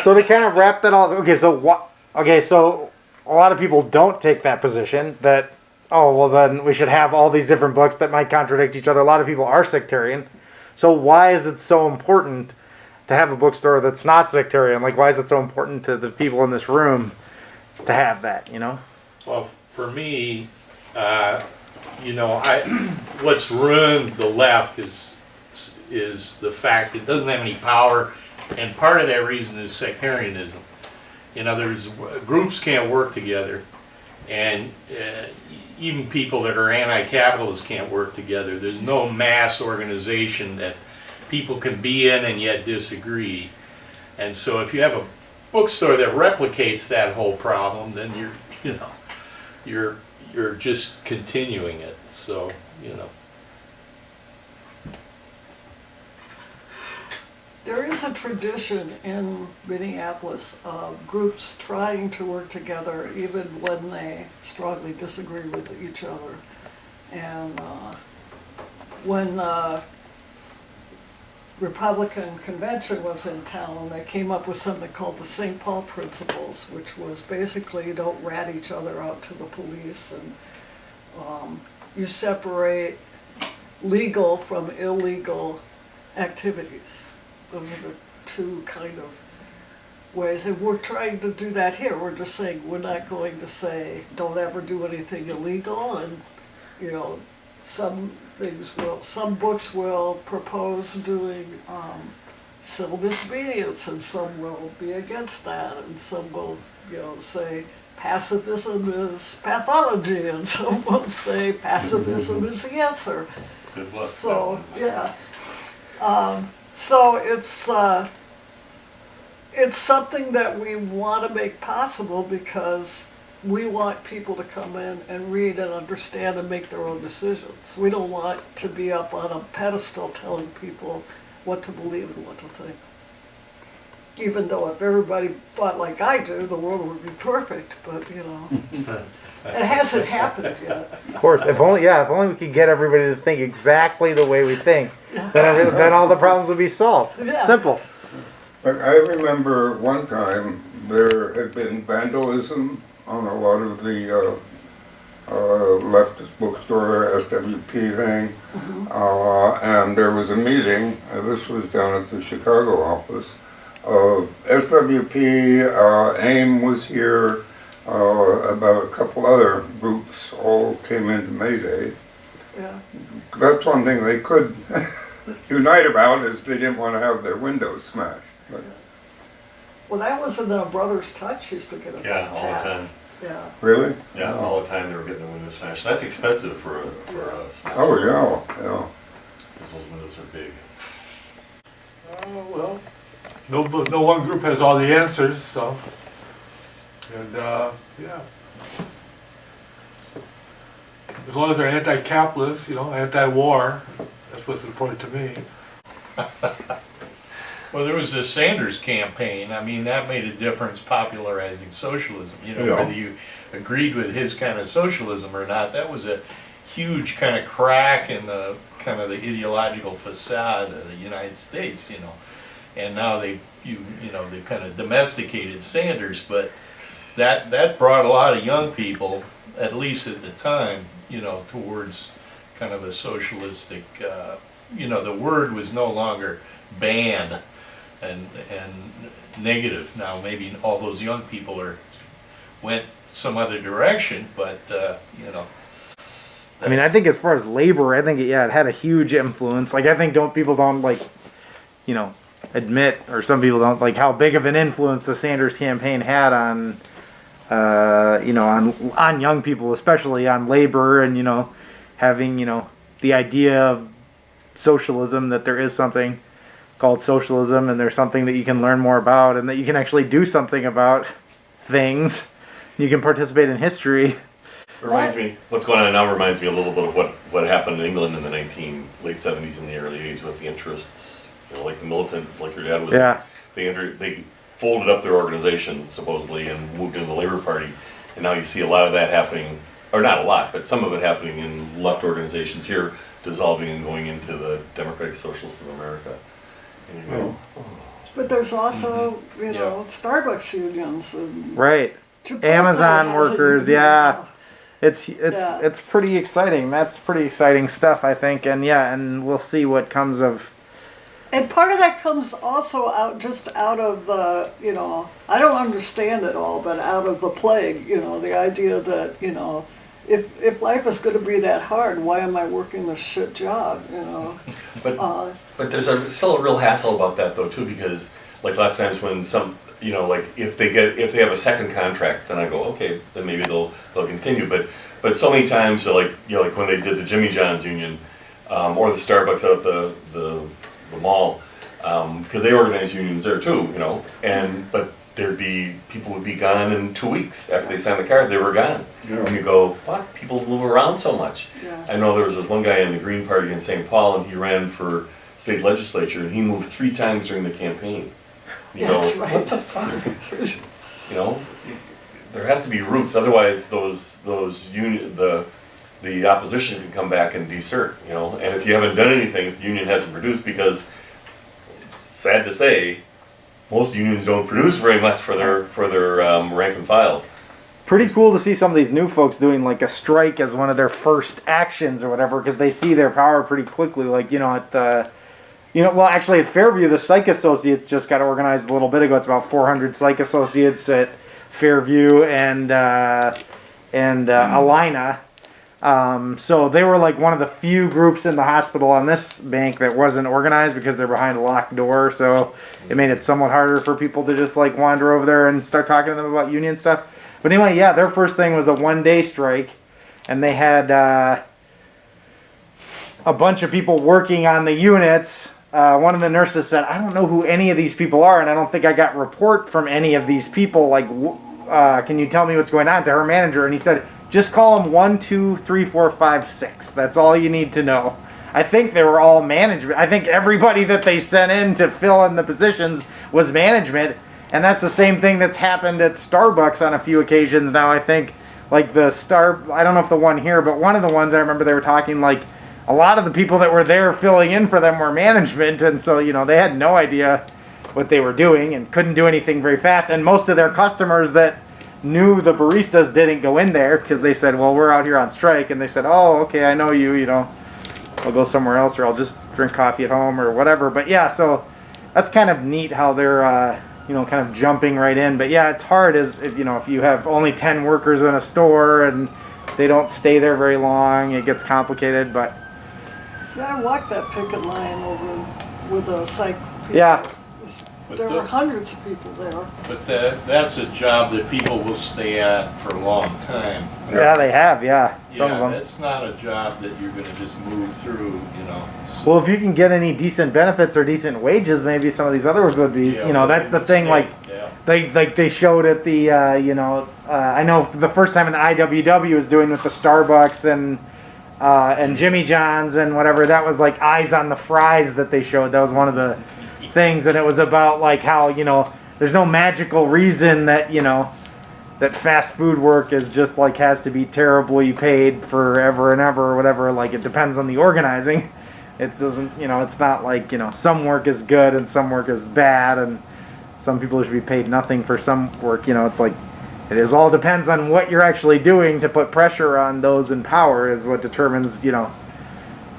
so to kind of wrap that all. Okay, so what? Okay, so a lot of people don't take that position that, oh, well then we should have all these different books that might contradict each other. A lot of people are sectarian. So why is it so important to have a bookstore that's not sectarian? Like, why is it so important to the people in this room to have that, you know? Well, for me, you know, what's ruined the left is the fact it doesn't have any power, and part of that reason is sectarianism. In other words, groups can't work together, and even people that are anti-capitalist can't work together. There's no mass organization that people can be in and yet disagree. And so if you have a bookstore that replicates that whole problem, then you're just continuing it. So, you know. There is a tradition in Minneapolis of groups trying to work together even when they strongly disagree with each other. And when Republican convention was in town, they came up with something called the St. Paul Principles, which was basically you don't rat each other out to the police, and you separate legal from illegal activities. Those are the two kind of ways, and we're trying to do that here. We're just saying we're not going to say don't ever do anything illegal, and you know, some books will propose doing civil disobedience, and some will be against that, and some will, you know, say pacifism is pathology, and some will say pacifism is the answer. Good luck. So yeah. So it's something that we want to make possible because we want people to come in and read and understand and make their own decisions. We don't want to be up on a pedestal telling people what to believe and what to think. Even though if everybody fought like I do, the world would be perfect, but you know, it hasn't happened yet. Of course, if only we could get everybody to think exactly the way we think, then all the problems would be solved. Yeah. Simple. But I remember one time there had been vandalism on a lot of the leftist bookstore SWP thing, and there was a meeting. This was down at the Chicago office. SWP, AIM was here. About a couple other groups all came into Mayday. Yeah. That's one thing they could unite about, is they didn't want to have their windows smashed. But Well, that was in the Brothers Touch used to get it. Yeah, all the time. Yeah. really? Yeah, all the time they were getting the windows smashed. That's expensive for a smash. Oh yeah. Because those windows are big. Well, no one group has all the answers, so, and, yeah. As long as they're anti-capitalist, anti-war, that's what's important to me. Well, there was the Sanders campaign. I mean, that made a difference popularizing socialism. Yeah. Whether you agreed with his kind of socialism or not, that was a huge kind of crack in the kind of the ideological facade of the United States. And now they kind of domesticated Sanders, but that brought a lot of young people, at least at the time, towards kind of a socialistic. The word was no longer banned and negative. Now maybe all those young people went some other direction, but I mean, I think as far as labor, I think it had a huge influence. Like, I think people don't admit, or some people don't, like, how big of an influence the Sanders campaign had on on young people, especially on labor, and having the idea of socialism, that there is something called socialism, and there's something that you can learn more about, and that you can actually do something about things. You can participate in history. What's going on now reminds me a little bit of what happened in England in the late 70s and the early 80s with the interests, like the militant, like your dad was. Yeah. They folded up their organization, supposedly, and moved into the Labor Party. And now you see a lot of that happening, or not a lot, but some of it happening in left organizations here, dissolving and going into the Democratic Socialists of America. And you go, But there's also, Starbucks unions and Right. Chipotle Amazon has a workers, union yeah. now. It's pretty exciting. That's pretty exciting stuff, I think. And we'll see what comes of. And part of that comes also out of the, I don't understand it all, but out of the plague, the idea that, if life is going to be that hard, why am I working this shit job, But there's still a real hassle about that though too, because like lots of times when some, like if they have a second contract, then I go, okay, then maybe they'll continue. But so many times, so like when they did the Jimmy John's union, or the Starbucks out at the mall, because they organize unions there too, but people would be gone in 2 weeks after they signed the card. They were gone. Yeah. And you go, fuck, people move around so much. Yeah. I know there was this one guy in the Green Party in St. Paul, and he ran for state legislature, and he moved 3 times during the campaign. You That's go, right. what the fuck? There has to be roots, otherwise the opposition can come back and desert, and if you haven't done anything, if the union hasn't produced, because sad to say, most unions don't produce very much for their rank and file. Pretty cool to see some of these new folks doing like a strike as one of their first actions or whatever, because they see their power pretty quickly. Like actually at Fairview, the Psych Associates just got organized a little bit ago. It's about 400 Psych Associates at Fairview and Alina. So they were like one of the few groups in the hospital on this bank that wasn't organized, because they're behind a locked door. So it made it somewhat harder for people to just like wander over there and start talking to them about union stuff. But anyway, their first thing was a 1-day strike, and they had a bunch of people working on the units. One of the nurses said, I don't know who any of these people are, and I don't think I got report from any of these people. Like, can you tell me what's going on, to her manager? And he said, just call them 1, 2, 3, 4, 5, 6. That's all you need to know. I think they were all management. I think everybody that they sent in to fill in the positions was management. And that's the same thing that's happened at Starbucks on a few occasions now. I think, like I don't know if the one here, but one of the ones I remember they were talking, like, a lot of the people that were there filling in for them were management. And so, they had no idea what they were doing and couldn't do anything very fast. And most of their customers that knew the baristas didn't go in there because they said, well, we're out here on strike. And they said, oh, okay, I know you, I'll go somewhere else, or I'll just drink coffee at home or whatever. But yeah, so that's kind of neat how they're, kind of jumping right in. But yeah, it's hard if you have only 10 workers in a store and they don't stay there very long, it gets complicated. But Yeah, I walked that picket line over with the psych people. yeah, But There the- were hundreds of people there. But that's a job that people will stay at for a long time. yeah, they have, yeah, some of Yeah, them. it's not a job that you're gonna just move through, so- Well, if you can get any decent benefits or decent wages, maybe some of these others would be. Yeah, That's the would thing. stay, Like yeah. they showed at the I know the first time in the IWW was doing with the Starbucks and Jimmy John's and whatever. That was like eyes on the fries that they showed. That was one of the things, and it was about like how there's no magical reason that that fast food work is just like has to be terribly paid forever and ever or whatever. Like it depends on the organizing. It doesn't, it's not like, some work is good and some work is bad and some people should be paid nothing for some work. It's like, all depends on what you're actually doing to put pressure on those in power is what determines,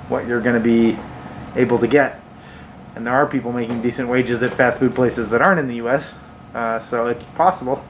what you're going to be able to get. And there are people making decent wages at fast food places that aren't in the U.S., so it's possible.